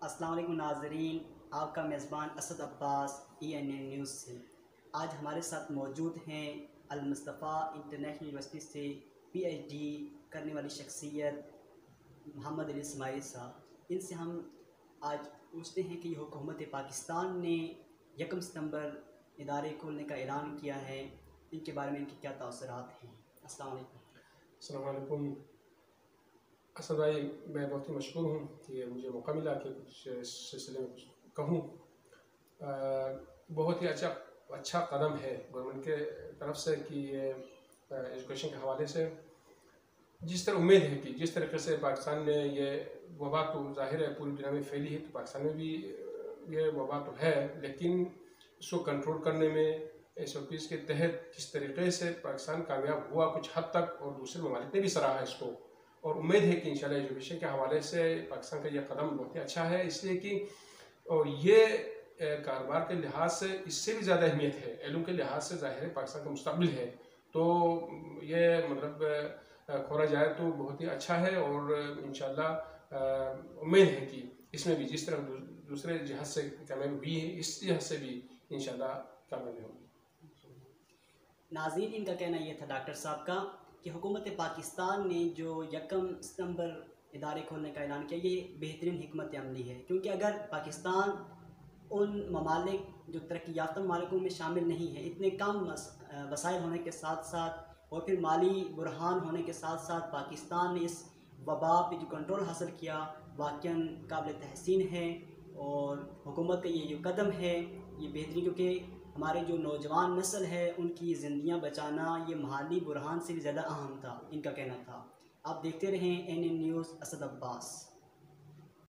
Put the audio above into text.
السلام علیکم ناظرین، آپ کا میزبان اسد عباس ENN نیوز سے۔ آج ہمارے ساتھ موجود ہیں المصطفیٰ انٹرنیشنل یونیورسٹی سے PhD کرنے والی شخصیت محمد علی اسماعیل صاحب۔ ان سے ہم آج پوچھتے ہیں کہ حکومت پاکستان نے 1 ستمبر ادارے کھولنے کا اعلان کیا ہے، ان کے بارے میں ان کے کیا تاثرات ہیں۔ السلام علیکم۔ السلام علیکم اسد بھائی، میں بہت ہی مشکور ہوں کہ مجھے موقع ملا کہ کچھ اس سلسلے میں کچھ کہوں۔ بہت ہی اچھا قدم ہے گورنمنٹ کے طرف سے کہ یہ ایجوکیشن کے حوالے سے جس طرح امید ہے کہ جس طریقے سے پاکستان میں یہ وبا تو ظاہر ہے پوری دنیا میں پھیلی ہے، تو پاکستان میں بھی یہ وبا تو ہے، لیکن اس کو کنٹرول کرنے میں SOPs کے تحت جس طریقے سے پاکستان کامیاب ہوا کچھ حد تک، اور دوسرے ممالک نے بھی سراہا اس کو، اور امید ہے کہ انشاءاللہ ایجوکیشن کے حوالے سے پاکستان کا یہ قدم بہت ہی اچھا ہے، اس لیے کہ اور یہ کاروبار کے لحاظ سے اس سے بھی زیادہ اہمیت ہے، علم کے لحاظ سے ظاہر ہے پاکستان کا مستقبل ہے، تو یہ مطلب کھولا جائے تو بہت ہی اچھا ہے، اور انشاءاللہ امید ہے کہ اس میں بھی جس طرح دوسرے جہاز سے کامیابی ہوئی ہے، اس جہاز سے بھی انشاءاللہ کامیابی ہوگی۔ ناظرین، ان کا کہنا یہ تھا ڈاکٹر صاحب کا کہ حکومت پاکستان نے جو 1 ستمبر ادارے کھولنے کا اعلان کیا، یہ بہترین حکمت عملی ہے، کیونکہ اگر پاکستان ان ممالک جو ترقی یافتہ ممالکوں میں شامل نہیں ہیں، اتنے کم وسائل ہونے کے ساتھ ساتھ اور پھر مالی بحران ہونے کے ساتھ ساتھ پاکستان نے اس وبا پہ جو کنٹرول حاصل کیا، واقعاً قابل تحسین ہے، اور حکومت کا یہ جو قدم ہے یہ بہترین، کیونکہ ہمارے جو نوجوان نسل ہے ان کی زندگیاں بچانا یہ مالی بحران سے بھی زیادہ اہم تھا، ان کا کہنا تھا۔ آپ دیکھتے رہیں NN نیوز، اسد عباس۔